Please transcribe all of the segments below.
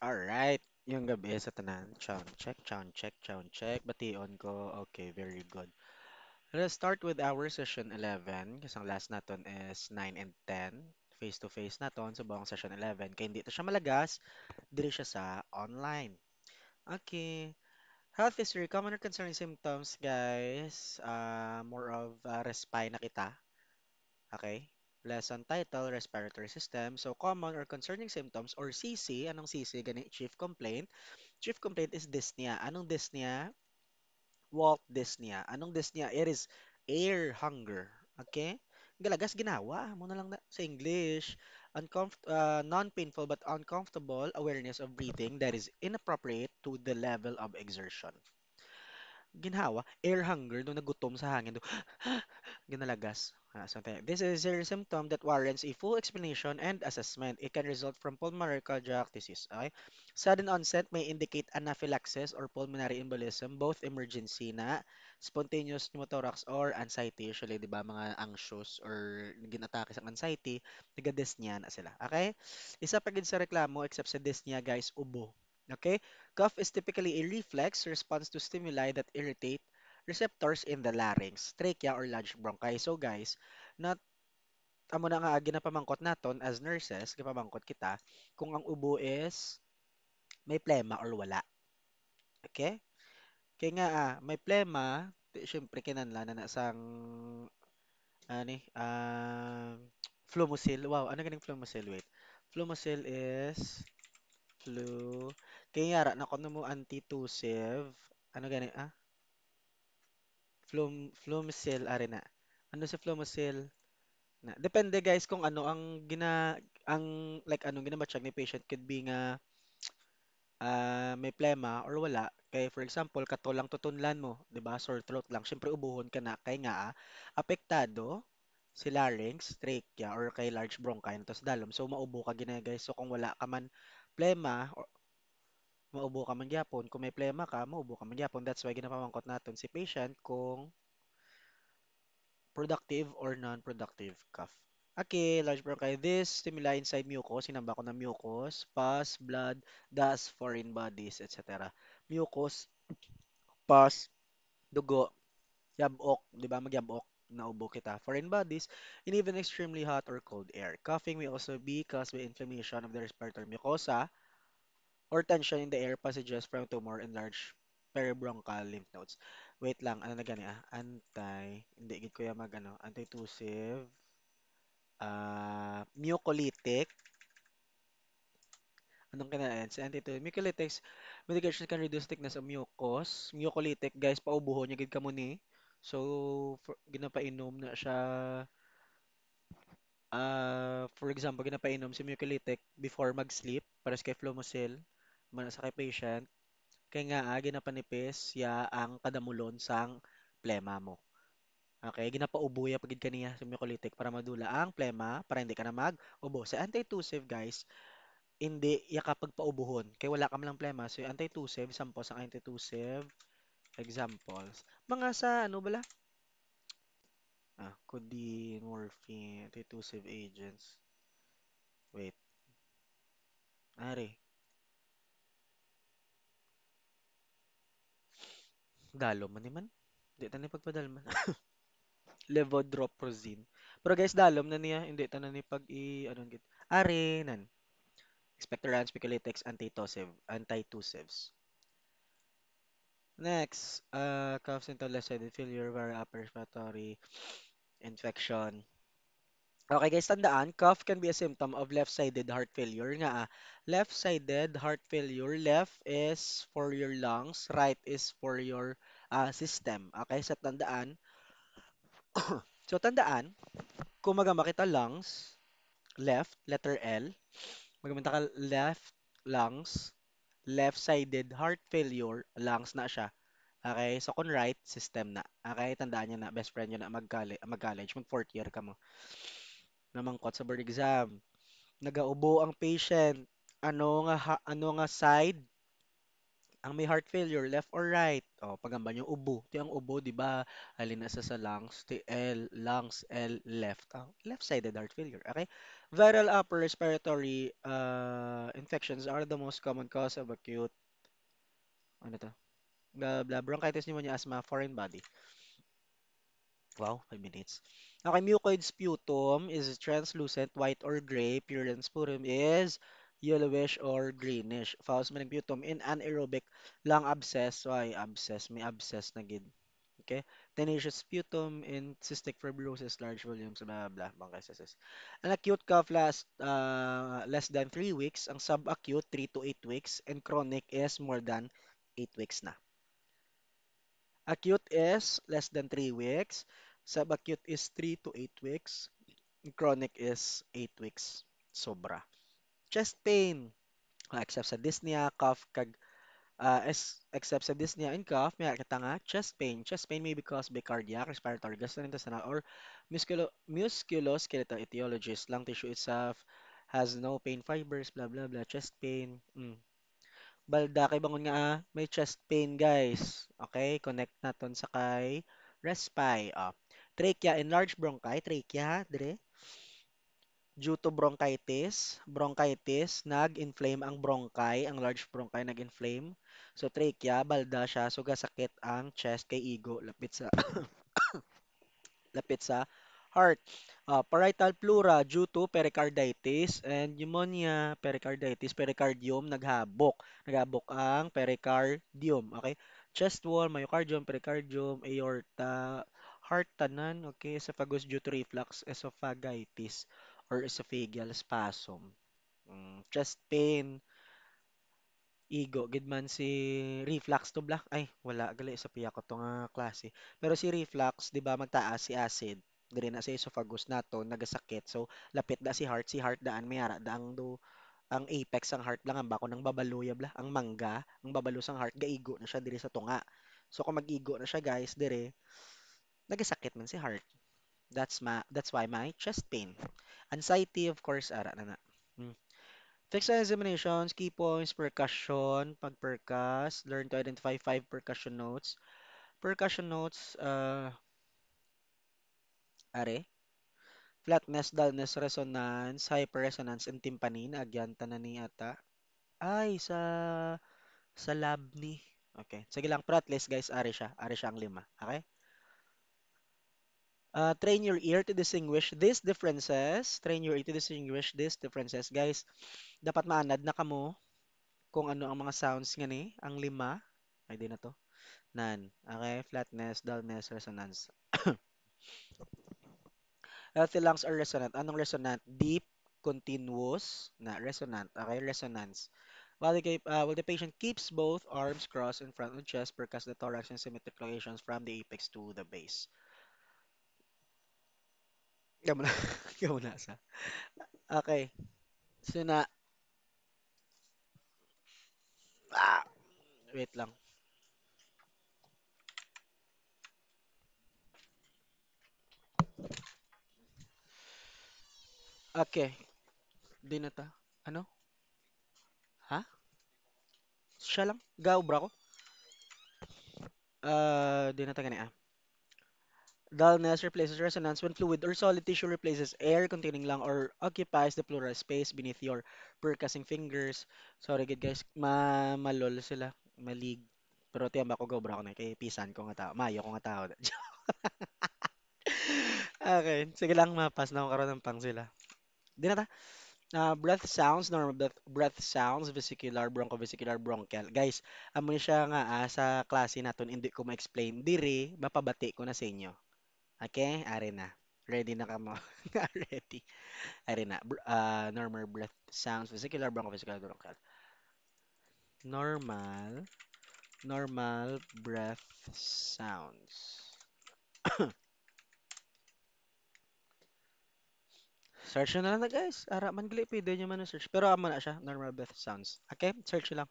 Alright, yung gabi sa tanan. Sound check, sound check. Bation ko. Okay, very good. Let's start with our session 11. Kasi ang last naton is 9 and 10. Face-to-face naton sa buong session 11. Kaya hindi ito siya malagas, diri siya sa online. Okay. Health history, common or concerning symptoms, guys. More of respire na kita. Okay? Lesson title, Respiratory System. So, common or concerning symptoms or CC. Anong CC? Gani, chief complaint. Chief complaint is dyspnea. Anong dyspnea? Walt dyspnea. Anong dyspnea? It is air hunger. Okay? Galagas ginawa mo na lang sa English. Non-painful but uncomfortable awareness of breathing that is inappropriate to the level of exertion. Ginhawa, air hunger, nung nagutom sa hangin, ginalagas. Something. This is a symptom that warrants a full explanation and assessment. It can result from pulmonary cardiac disease. Okay? Sudden onset may indicate anaphylaxis or pulmonary embolism, both emergency na, spontaneous pneumothorax or anxiety. Usually, di ba, mga anxious or ginatake sa anxiety, nagadyspnea na sila. Okay? Isa pa gid sa reklamo, except sa dyspnea, guys, ubo. Okay? Cough is typically a reflex response to stimuli that irritate receptors in the larynx, trachea, or large bronchi. So guys, not amo na nga ginapamangkot naton as nurses, gipamangkot kita kung ang ubo is may plema or wala. Okay? Kaya nga may plema, syempre kinanla na sang ani flumosil. Wow, ano ganing flumosil? Wait. Flumosil is flu. Kaya nga ra na kuno mo antitussive. Ano gani? Flumosil are na. Ano sa flumosil? Na, depende guys kung ano ang ang like anong ginamatchag ni patient could be nga may plema or wala. Kay for example, katulang tutunlan mo, 'di ba? Sore throat lang. Syempre ubuhon ka na kay nga apektado si larynx, trachea or kay large bronchi to sa dalom. So maubo ka gina guys. So kung wala ka man plema or maubo ka man gyapon, kung may plema ka, maubo ka man gyapon. That's why ginapamangkot naton si patient kung productive or non-productive cough. Okay, large bronchi. This stimuli inside mucus, sinamba ko ng mucus, pus, blood, dust, foreign bodies, etc. Mucus, pus, dugo, yabok, di ba magyabok, naubo kita. Foreign bodies, and even extremely hot or cold air. Coughing may also be caused by inflammation of the respiratory mucosa or tension in the air passages from tumor and large peribronchial lymph nodes. Wait lang, ano na gani hindi gid ko ya mag ano, antitussive, mucolytic, anong kinaan? Sa antitussive, mucolytics, medication can reduce thickness of mucus. Mucolytic, guys, paubuhon niya gid kamo ni. So, ginapainom na siya, for example, ginapainom si mucolytic before mag-sleep, para sa kay flumosil, sa kay patient, kaya nga ginapanipis ya ang kadamulon sang plema mo. Okay, ginapaubuya pagid kaniya sa mucolytic para madula ang plema para hindi ka na mag-ubo. Sa antitussive guys, hindi ya kapag paubuhon kay wala ka man lang plema. So yung antitussive, sample sa antitussive examples. Mga sa ano bala? Codeine, morphine, antitussive agents. Wait, ari, dalo man ni man. Di ta ni pagpadalman. Levodoprozin. Pero guys, dalom na niya, hindi ta na ni pag i anong git. Are nan. Expectorants, picolytics, antitussives. Next, cough symptom left-sided failure, via upper respiratory infection. Okay guys, tandaan, cough can be a symptom of left-sided heart failure nga. Left-sided heart failure, left is for your lungs, right is for your system. Okay, sa tandaan. So tandaan, kung magama kita lungs, left, letter L, magamit ka left lungs, left-sided heart failure, lungs na siya. Okay, so kung right, system na. Okay, tandaan nyo na, best friend nyo na mag-college, mag-fourth year ka mo. Namangkot sa board exam. Nagaubo ang patient. Ano nga side ang may heart failure, left or right? O, pagamba yung ubo. Ti ang ubo, di ba? Alin na sa lungs, ti L, lungs, L, left. Left-sided heart failure. Okay? Viral upper respiratory infections are the most common cause of acute, ano to? Blah, blah, bronchitis, pneumonia, asthma, foreign body. Wow, 5 minutes. Okay, mucoid sputum is translucent, white or gray. Purulent sputum is yellowish or greenish. Foul smelling sputum in anaerobic lung abscess. Why abscess? May abscess na gid. Okay. Tenacious sputum in cystic fibrosis, large volumes, blah, blah, blah, bronchitis. An acute cough lasts less than 3 weeks. Ang subacute, 3 to 8 weeks. And chronic is more than 8 weeks na. Acute is less than 3 weeks. Subacute is 3 to 8 weeks. Chronic is 8 weeks. Sobra. Chest pain. Except sa dyspnea, cough, except sa dyspnea and cough, may kita nga, chest pain. Chest pain may be caused by cardiac, respiratory, gastrointestinal, or musculoskeletal etiologies. Lung tissue itself has no pain fibers, blah, blah, blah. Chest pain. Balda kay bangon nga may chest pain guys. Okay, connect naton sa kay respy. Trachea, enlarged bronchi, trachea dire due to bronchitis nag-inflame ang bronchi, ang large bronchi nag-inflame. So trachea, balda siya, so gasakit ang chest kay igo lapit sa heart. Parietal pleura due to pericarditis and pneumonia, pericardium, naghabok ang pericardium, okay? Chest wall, myocardium, pericardium, aorta, heart tanan, okay? Esophagus due to reflux, esophagitis, or esophageal spasm. Chest pain, igo, gid man si reflux to black. Ay, wala, gali sa piya ko to nga klase. Pero si reflux, di ba, magtaas si acid. Diri na sa esophagus nato, nagasakit. So, lapit da si heart daan, mayara daang do, ang apex ang heart lang, ang bako ng babaluyab la, ang mangga, ang babalo sang heart, gaigo na siya diri sa tunga. So, kung mag-igo na siya, guys, diri, nagasakit man si heart. That's why my chest pain. Anxiety, of course, ara na na. Hmm. Fixed examinations, key points, percussion, pag-percuss, learn to identify 5 percussion notes. Percussion notes, are, flatness, dullness, resonance, hyperresonance, and timpani, agyan, tanan ni ata. Ay, sa lab ni. Okay. Sige lang, pero at least guys, are siya. Are siya ang 5. Okay? Train your ear to distinguish these differences. Train your ear to distinguish these differences. Guys, dapat maanad na kamo kung ano ang mga sounds nga ni, ang 5. Ay, di na to. None. Okay? Flatness, dullness, resonance. Healthy lungs are resonant. Anong resonant? Deep, continuous na resonant. Okay? Resonance. While the patient keeps both arms crossed in front of the chest, percuss the thorax in symmetric locations from the apex to the base. Ikaw muna. Ikaw muna sa. Okay. So na, ah, wait lang. Okay. Di na ta. Ano? Ha? Siya lang? Gaubra ko? Di na ta gani ah. Dullness replaces resonance when fluid or solid tissue replaces air containing lung or occupies the pleural space beneath your percussing fingers. Sorry good guys, malol sila, malig. Pero tiyamba ko gobra ko na kay pisan ko nga tao, mayo ko nga tao. Okay, sige lang mapas na ako karon ng pang sila. Di na ta. Breath sounds, normal breath sounds, vesicular, bronchovesicular, bronchial. Guys, amo ni siya nga sa klase naton hindi ko ma-explain diri, mapabati ko na sa inyo. Okay, ari na. Ready na ka mo. Ready. Ari na. Normal breath sounds, vesicular, bronchovesicular, bronchial. Normal, normal breath sounds. Search nyo na lang na guys. Ara man gali, pwede nyo man na search. Pero amo na siya, normal breath sounds. Okay, search nyo lang.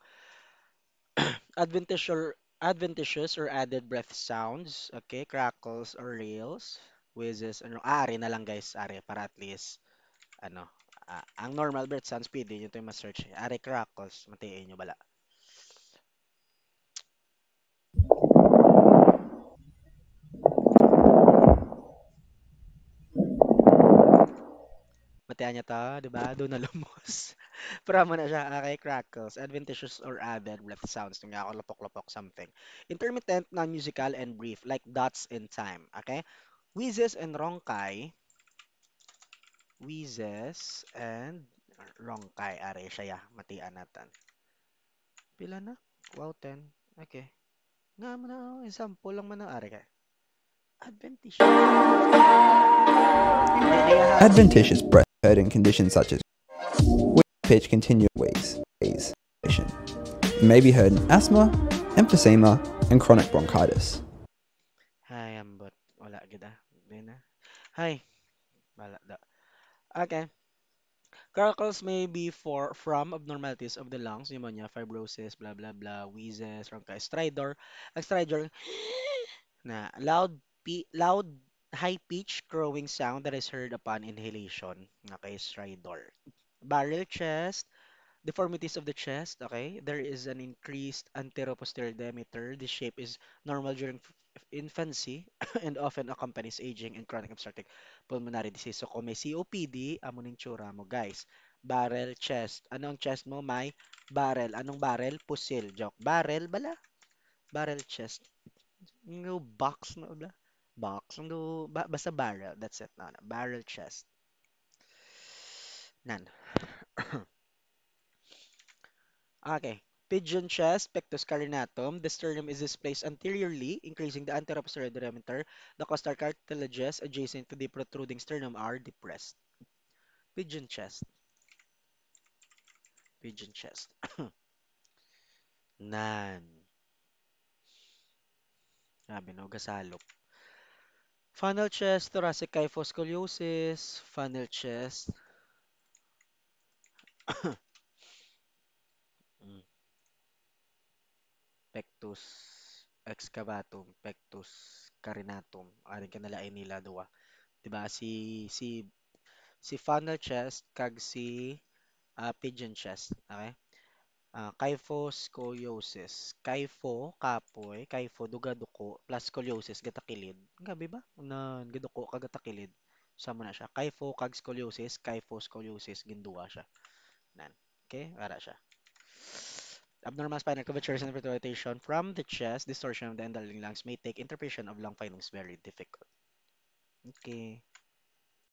Adventitious or added breath sounds. Okay, crackles or rails. Whizzes, ano. Ari na lang guys. Ari, para at least, ano. Ang normal breath sounds, pwede nyo ito yung ma-search. Ari, crackles. Matiin nyo bala. Matihan niya to, di ba? Doon na lumos. Pramo na siya. Okay, crackles. Adventitious or avid breath sounds. Tung ako lapok-lapok something. Intermittent, non-musical, and brief, like dots in time. Okay? Wheezes and ronkai. Wheezes and ronkai. Are siya ya. Matian natin. Pila na? Wow, 10. Okay. Nga mo na, example lang mo na. Are ka. Adventitious. Ay, have me. Adventitious breath heard in conditions such as pitch continuous wheeze. It may be heard in asthma, emphysema, and chronic bronchitis. Hi, ambot. Wala gid ah. Di na. Hi. Wala da. Okay. Crackles may be from abnormalities of the lungs, pneumonia, fibrosis, blah blah blah, wheezes, stridor, stridor, na loud high pitch crowing sound that is heard upon inhalation. Okay, stridor. Barrel chest, deformities of the chest, okay? There is an increased anteroposterior diameter. This shape is normal during infancy and often accompanies aging and chronic obstructive pulmonary disease. So kung may COPD, amo ning tsura mo, guys. Barrel chest. Ano ang chest mo? May barrel. Anong barrel? Pusil. Joke. Barrel, bala? Barrel chest. No, box, no, bala? Box. No, basta barrel. That's it. No, no. Barrel chest. Nan. Okay. Pigeon chest, pectus carinatum. The sternum is displaced anteriorly, increasing the anteroposterior diameter. The costal cartilages adjacent to the protruding sternum are depressed. Pigeon chest. Pigeon chest. Nan. Sabi no, gasalop. Funnel chest, thoracic kyphoscoliosis. Funnel chest. Mm, Pectus excavatum, pectus carinatum. Aring kanalain nila duwa. Diba si funnel chest kag si pigeon chest. Okay? Kyphoscoliosis. Kypho, kapoy. Kypho, duga-duko. Plus scoliosis, gatakilid. Gabi ba? Na gaduko, kagatakilid. Sama na siya. Kypho, kag scoliosis. Kyphoscoliosis, ginduwa siya. Nan. Okay? Para siya. Abnormal spinal curvatures and rotation from the chest, distortion of the underlying lungs may take interpretation of lung findings very difficult. Okay.